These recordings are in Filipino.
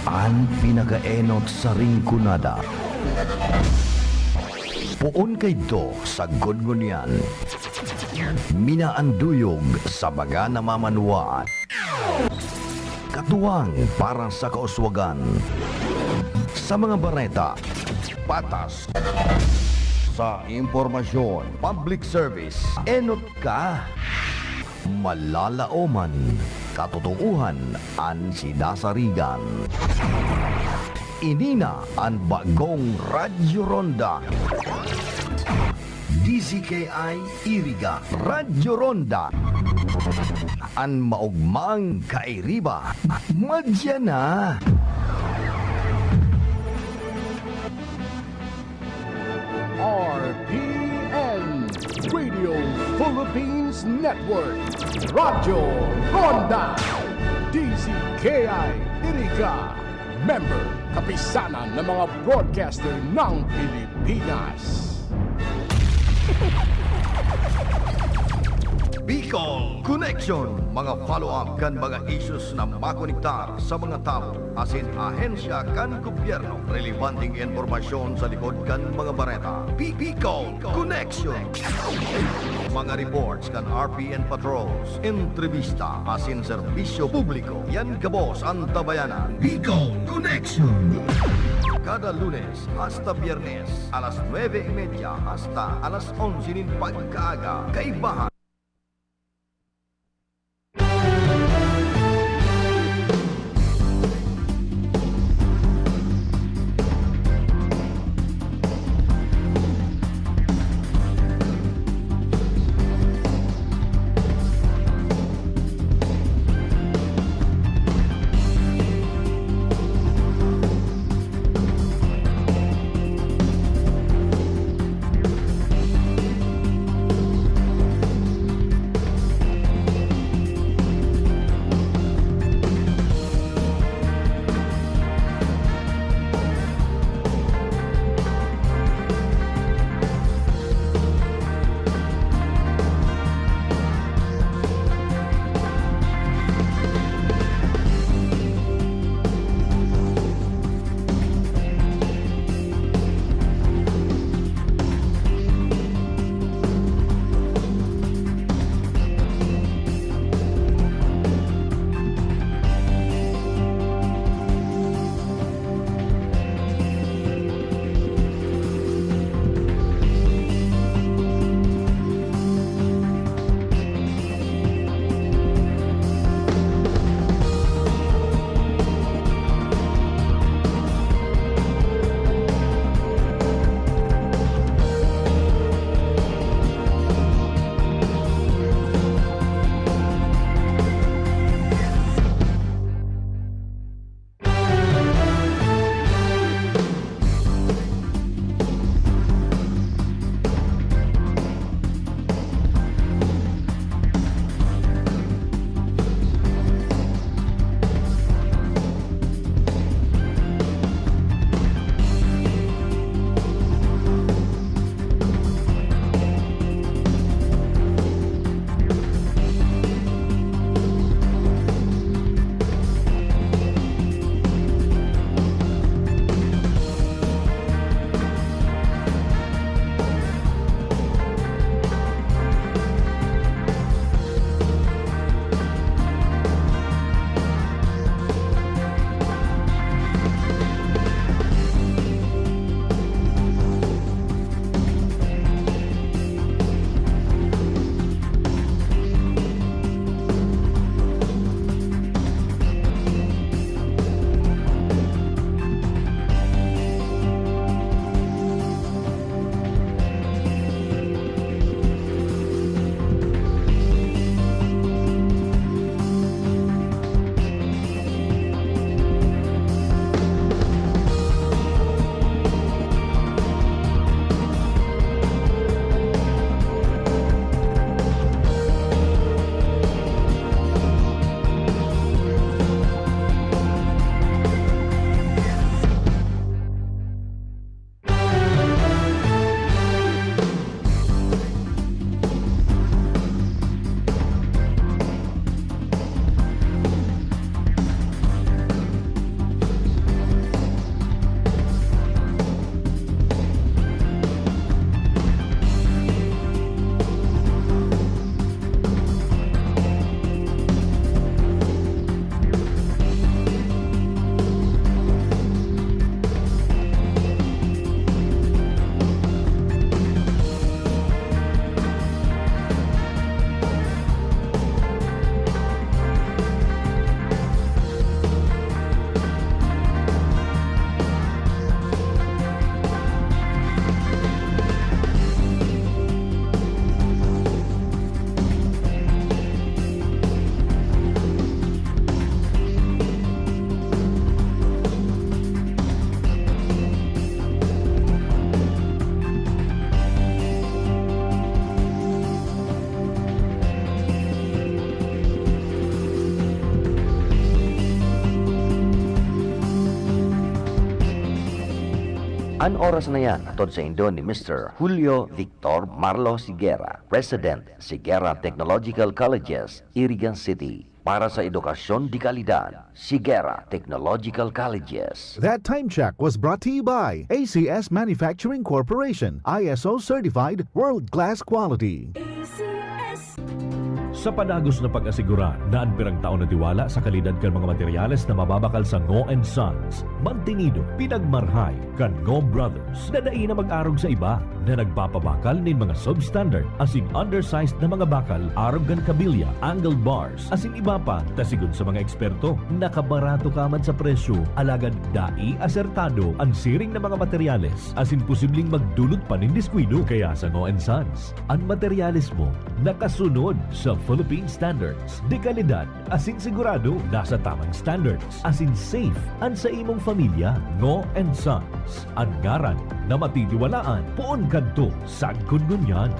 Ang pinagaenot sa ringkunada. Puon kay do sa gudngunyan. Minaanduyog sa baga namamanwaan. Katuwang para sa kauswagan. Sa mga bareta, patas. Sa impormasyon, public service, enot ka. Malalaoman, katotohuan, ang sinasarigan. Inina ang bagong Radyo Ronda. DCKI Iriga Radyo Ronda. Ang maugmang kairiba. Madya na. RPN Radio Philippines Network Radyo Ronda DCKI Iriga Member Kapisanan ng mga broadcaster ng Pilipinas. Bicol Connection, mga follow-up kan mga issues na makonektar sa mga tao, asin ahensya kan gobyerno, relevanting informasyon sa likod kan mga bareta. Bicol Connection. Mga reports kan RPN patrols, entrevista, asin serbisyo publiko. Yan kabos ang tabayanan. Bicol Connection. Kada Lunes hasta Biyernes, alas 9:30 hasta alas 11 ng pagkaaga. Kaibahan. An oras na yan, atod sa Indo ni Mr. Julio Victor Marlo Sigera, President, Sigera Technological Colleges, Iriga City. Para sa edukasyon di kalidad, Sigera Technological Colleges. That time check was brought to you by ACS Manufacturing Corporation, ISO certified, world-class quality. Sa panagos na pag-asigura na anpirang taon na tiwala sa kalidad kan mga materyales na mababakal sa Ngo & Sons, mantinido, pinagmarhay kan Ngo Brothers na dai na mag-arog sa iba na nagpapabakal nin mga substandard asing undersized na mga bakal arog kan kabilya, angle bars asing iba pa tasigon sa mga eksperto. Nakabarato kaman sa presyo, alagad dai asertado ang siring na mga materyales asin posibleng magdulot pa nin diskwido. Kaya sa Ngo & Sons, ang materyales mo nakasunod sa Philippine standards. De kalidad, asin sigurado, nasa tamang standards. Asin safe, ang sa imong pamilya, Ngo & Sons. Ang ngaran na matitiwalaan, puon kadto, sagkod ngunyan.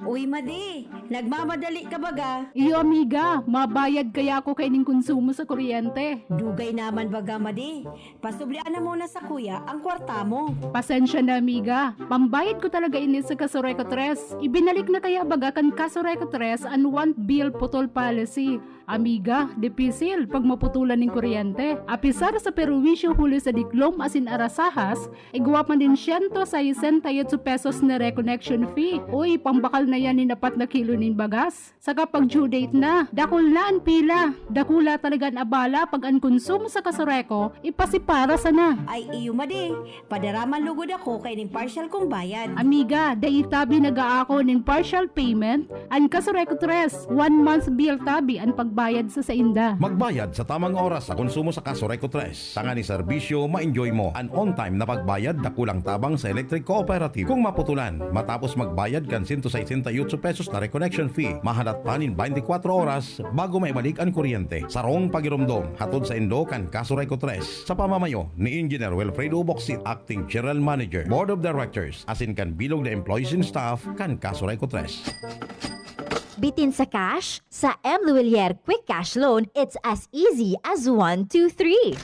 Uy, Madi, nagmamadali ka baga? Iyo amiga, mabayad kaya ako kay ning konsumo sa kuryente. Dugay naman baga, Madi. Pasublian na muna sa kuya ang kwarta mo. Pasensya na amiga, pambayad ko talaga ini sa Kasureko 3. Ibinalik na kaya baga kan Kasureko 3 ang one bill putol policy. Amiga, dipisil pag maputulan ng kuryente. Apisar sa perwisyo huli sa diklom asin arasahas, igwa man din 168 pesos na reconnection fee. Uy, pambakal na yan ni dapat na kilo nin bagas. Saka pag due date na, dakulaan pila. Dakula talaga ang abala pag ang konsumo sa Kasureko, ipasipara sana. Ay, iyo, Madi. Padaraman lugod ako kay ning partial kong bayad. Amiga, dahil tabi nag-aako ng partial payment, ang Kasureko 3, 1 month bill tabi ang pagbayad sa inda. Magbayad sa tamang oras sa konsumo sa Kasureko 3. Tanga ni serbisyo, ma-enjoy mo an on-time na pagbayad na kulang tabang sa electric cooperative. Kung maputulan, matapos magbayad kan 168 pesos na reconnection fee, mahalat panin 24 oras bago maibalik ang kuryente. Sarong pagirumdom, hatod sa Indo kan Kasureko 3. Sa pamamayo ni Engineer Wilfredo Boxit, Acting General Manager, Board of Directors, asin kan bilog na employees and staff kan Kasureko 3. Bitin sa cash? Sa M. Luwilier Quick Cash Loan, it's as easy as 1, 2, 3.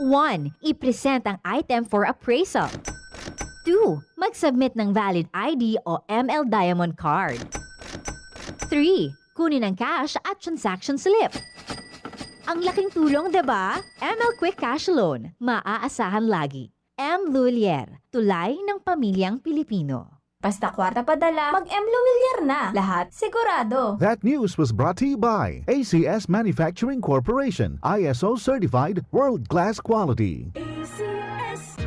1. I-present ang item for appraisal. 2. Mag-submit ng valid ID o ML Diamond Card. 3. Kunin ang cash at transaction slip. Ang laking tulong, diba? ML Quick Cash Loan. Maaasahan lagi. M. Luwilier, tulay ng pamilyang Pilipino. Basta kwarta padala, mag-M. Luwilier na. Lahat sigurado. That news was brought to you by ACS Manufacturing Corporation, ISO certified, world-class quality.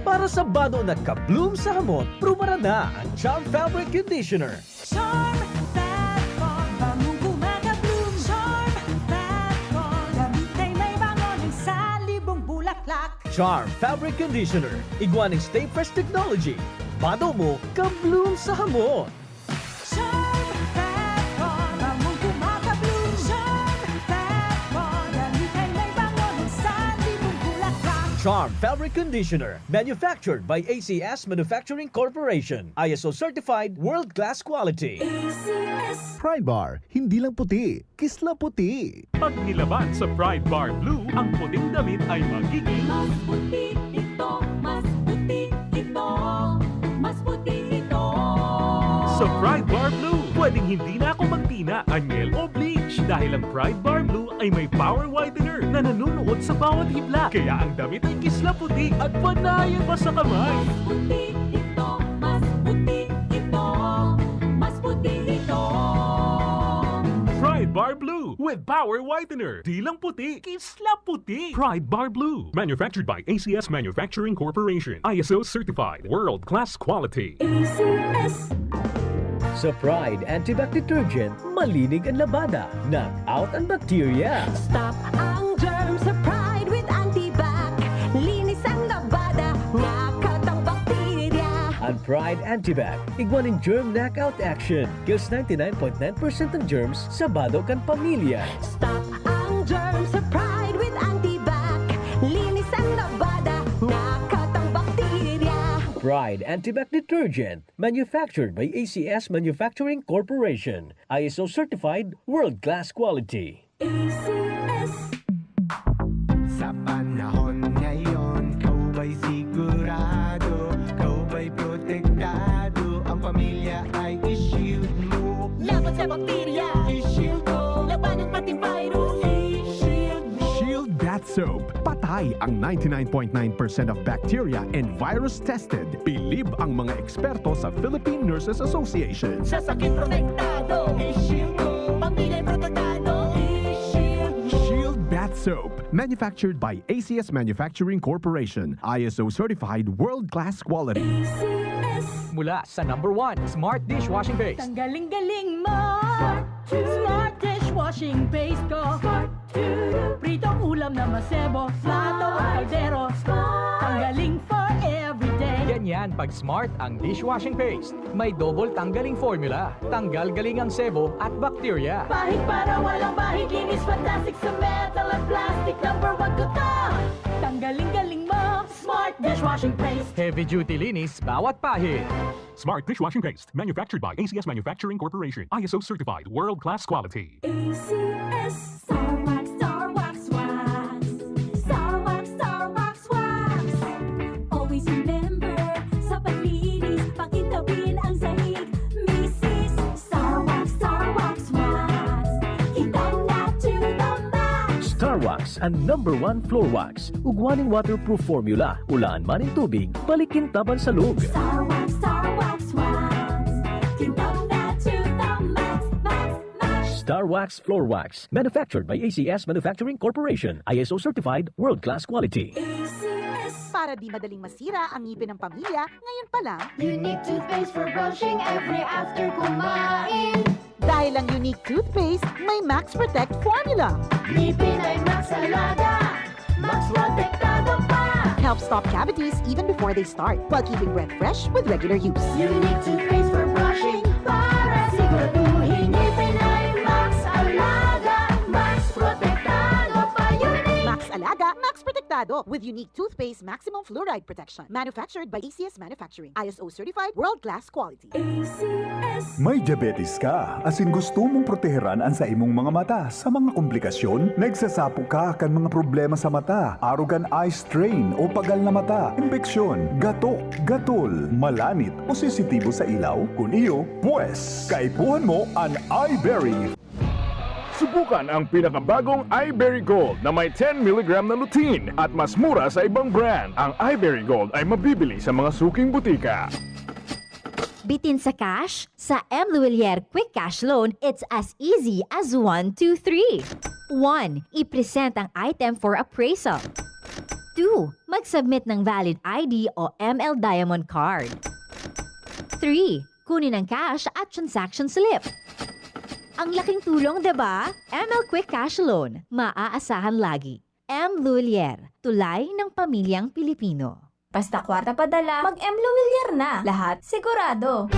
Para sa bado na ka-bloom sa hamot, prumara na ang Charm Fabric Conditioner. Charm Fatcon, bangong kumaka-bloom. Charm Fatcon, gamit ay may bangon sa libong bulaklak. Charm Fabric Conditioner, igwaning Stay Fresh Technology. Bado mo, ka-bloom sa hamot. Charm Fatcon, bangong kumaka-bloom. Charm Fatcon, gamit ay may bangon sa libong bulaklak. Charm Fabric Conditioner, manufactured by ACS Manufacturing Corporation. ISO certified, world-class quality. ACS. Pride Bar, hindi lang puti, kisla puti. Pag nilaban sa Pride Bar Blue, ang puting damit ay magiging Mas puti ito, mas puti ito, mas puti ito. sa Pride Bar Blue. Pwedeng hindi na ako magtina, anyel o bleach dahil ang Pride Bar Blue ay may power whitener na nanunuot sa bawat hibla. Kaya ang damit ay kisla puti at panayan pa sa kamay. Mas puti ito, mas puti ito, mas puti ito. Pride Bar Blue with power whitener. Di lang puti, kisla puti. Pride Bar Blue. Manufactured by ACS Manufacturing Corporation. ISO certified. World-class quality. ACS. Sa Pride Antibac Detergent, malinig ang labada. Knock out ang bacteria. Stop ang germs sa Pride with Antibac. Linis ang labada, nakat ang bakterya. Ang Pride Antibac, igwaning germ knockout action. Kills 99.9% ng germs sa bado kan pamilya. Stop ang germs sa Pride with Antibac. Linis ang labada, nakat ang bakterya. Pride Antibac Detergent, manufactured by ACS Manufacturing Corporation. ISO certified, world-class quality. ACS. Sa panahon ngayon, kau ba'y Soap. Patay ang 99.9% of bacteria and virus tested. Believe ang mga eksperto sa Philippine Nurses Association. Sa sakit protektado, i-shield ko. Pamilya protektado, i-shield mo. Shield Bath Soap. Manufactured by ACS Manufacturing Corporation. ISO certified world-class quality. Mula sa number 1, Smart Dishwashing Paste. Tanggaling-galing mo. Smart dishwashing paste ko. Pritong ulam na masebo. Plato o kaldero. Tanggaling for everyday. Ganyan pag Smart ang dishwashing paste. May double tanggaling formula. Tanggal galing ang sebo at bacteria. Bahid para walang bahid. Linis fantastic sa metal at plastic. Number 1 ko to. Tanggaling-galing mo. Smart dishwashing paste. Heavy duty linis bawat pahid. Smart Dishwashing Paste, manufactured by ACS Manufacturing Corporation. ISO certified world-class quality. ACS Star Wax, Star Wax Wax. Star Wax, Star Wax Wax. Always remember, sa paglinis, pakitabin ang sahig. Mrs. Star Wax, Star Wax Wax. Kitang na to the max. Star Wax ang number 1 floor wax. Ugwaning waterproof formula. Ulaan man ng tubig, balikin taban sa loob. Star Wax, Star Wax Wax. Kitang na to the max, max, max. Star Wax Floor Wax. Manufactured by ACS Manufacturing Corporation. ISO certified world-class quality. Para di madaling masira ang ngipin ng pamilya, ngayon pa lang, Unique toothpaste for brushing every after kumain. dahil ang unique toothpaste, may Max Protect formula. Ngipin ay Max Alaga. Max Protektado pa. Helps stop cavities even before they start, while keeping breath fresh with regular use. Unique toothpaste for brushing para siguraduhin ngipin ay Max Alaga. Max Protektado pa. Unique. Max Alaga, Max Protectado with unique toothpaste maximum fluoride protection. Manufactured by ACS Manufacturing. ISO certified world-class quality. ACS. May diabetes ka, asin gusto mong proteheran ang sa imong mga mata sa mga komplikasyon? Nagsasapok ka kan mga problema sa mata, arrogant eye strain o pagal na mata, impeksyon, gato, gatol, malanit o sensitibo sa ilaw? Kung iyo, pues, kaipuhan mo ang iBerry. Subukan ang pinakabagong iBerry Gold na may 10 mg na lutein at mas mura sa ibang brand. Ang iBerry Gold ay mabibili sa mga suking butika. Bitin sa cash? Sa M. Luillier Quick Cash Loan, it's as easy as 1, 2, 3. 1. I-present ang item for appraisal. 2. Mag-submit ng valid ID o ML Diamond Card. 3. Kunin ang cash at transaction slip. Ang laking tulong, diba? ML Quick Cash Loan. Maaasahan lagi. M. Luillier. Tulay ng pamilyang Pilipino. Basta kwarta padala, mag-M. Luillier na. Lahat sigurado.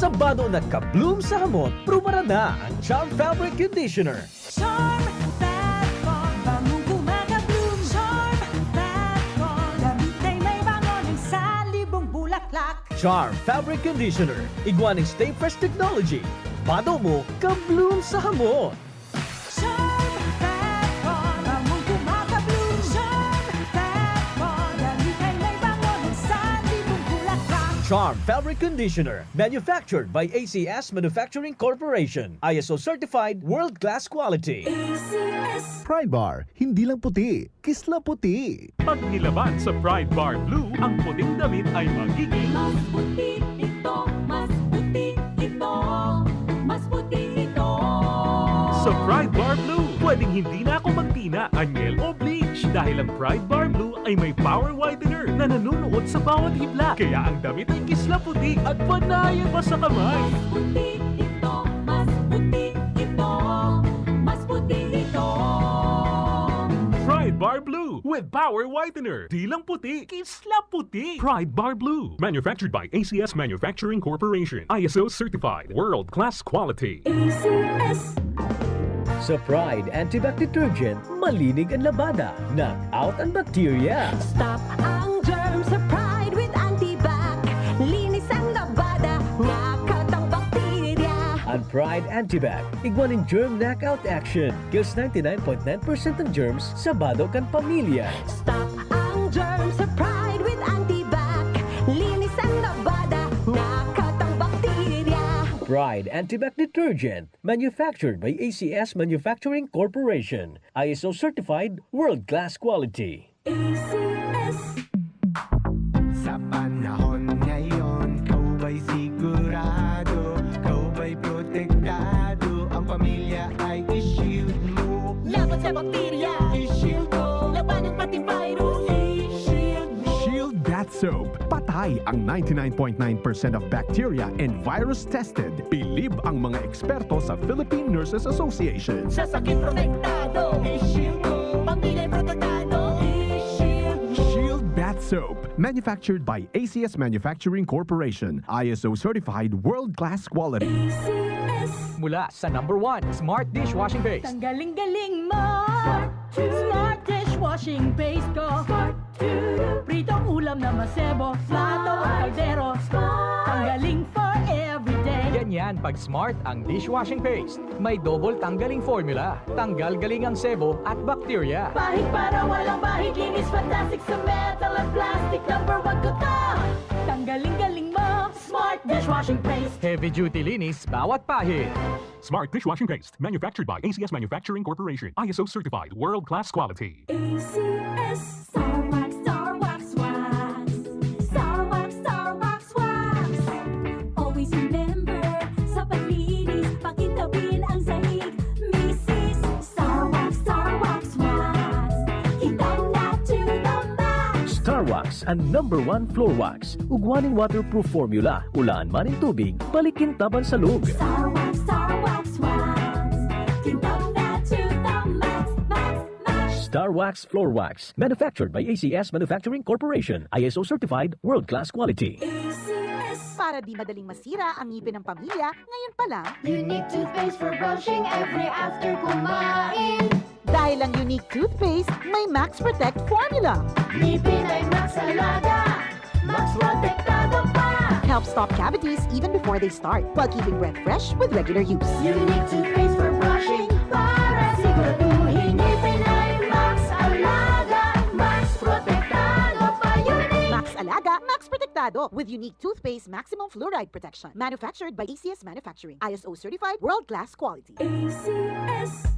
Sa bado na ka-bloom sa hamot, prumara na ang Charm Fabric Conditioner. Charm Verdeflor, bangong gumagabloom. Charm Verdeflor, damit ay may bango ng salibong bulaklak. Charm Fabric Conditioner. Iguaning Stay Fresh Technology. Bado mo, ka-bloom sa hamot. Charm Verdeflor, bangong gumagabloom. Charm Verdeflor, damit ay may bango ng salibong bulaklak. Charm Fabric Conditioner. Manufactured by ACS Manufacturing Corporation. ISO certified world-class quality. Pride Bar, hindi lang puti, kisla puti. Pag nilaban sa Pride Bar Blue, ang puting damit ay magiging Mas puti ito, mas puti ito, mas puti ito. sa Pride Bar Blue. Pwedeng hindi na ako magtina, anyel o bleach dahil ang Pride Bar Blue ay may power whitener na nanunuot sa bawat hibla. Kaya ang damit ay kisla puti at panayan pa sa kamay. Mas puti ito, mas puti ito, mas puti ito. Pride Bar Blue with power whitener. Di lang puti, kisla puti. Pride Bar Blue. Manufactured by ACS Manufacturing Corporation. ISO certified. World-class quality. Sa Pride Antibac Detergent, malinig ang labada. Knock out ang bacteria. Stop ang germs sa Pride with Antibac. Linis ang labada, nakat ang bakterya. Ang Pride Antibac, iguaning germ knockout action. Kills 99.9% ng germs sa bado kan pamilya. Stop ang germs sa Pride with Antibac. Linis ang labada, nakat ang bakterya. Pride Antibac Detergent, manufactured by ACS Manufacturing Corporation. ISO certified world-class quality. Sa panahon ngayon, kau ba'y sigurado? Kau ba'y protektado? Ang pamilya ay i-shield mo. Laban sa bakterya, i-shield ko. Labanan pati virus, i-shield mo. Shield Bath Soap. Patay ang 99.9% of bacteria and virus tested. Believe ang mga eksperto sa Philippine Nurses Association. Sa sakit protektado, i-shield ko. Pamilya protektado, i-shield mo. Shield Bath Soap. Manufactured by ACS Manufacturing Corporation. ISO certified world-class quality. Mula sa #1 Smart Dishwashing Paste. Tanggaling-galing mo. Smart dishwashing paste ko. Pritong ulam na masebo. Plato o kaldero. Tanggaling for everyday. Ganyan pag Smart ang dishwashing paste. May double tanggaling formula. Tanggal galing ang sebo at bakterya. Bahid para walang bahid. Linis fantastic sa metal at plastic. #1 ko to. Tanggaling-galing mo. Smart dishwashing paste. Heavy duty linis bawat pahid. Smart Dishwashing Paste. Manufactured by ACS Manufacturing Corporation. ISO certified. World-class quality. ACS Star Wax, Star Wax, Wax. Star Wax, Star Wax, Wax. Always remember, sa paglinis, pakintabin ang sahig. Mrs. Star Wax, Wax. Kitang na to the max. Star Wax ang #1 floor wax. Ugwaning waterproof formula. Ulaan man in tubig, balikin taban sa lug. Star Wax, Wax. Kitang na to the max, max, max. Star Wax floor wax. Manufactured by ACS Manufacturing Corporation. ISO certified world-class quality. Para di madaling masira ang ngipin ng pamilya, ngayon pa lang, Unique toothpaste for brushing every after kumain. dahil ang unique toothpaste, may Max Protect formula. Ngipin ay Max Alaga, Max Protektado pa. Helps stop cavities even before they start, while keeping breath fresh with regular use. Unique toothpaste for brushing para siguraduhin ngipin ay Max Alaga, Max Protektado pa. Unique Max Alaga, Max Protectado with unique toothpaste maximum fluoride protection. Manufactured by ACS Manufacturing. ISO certified world-class quality. ACS.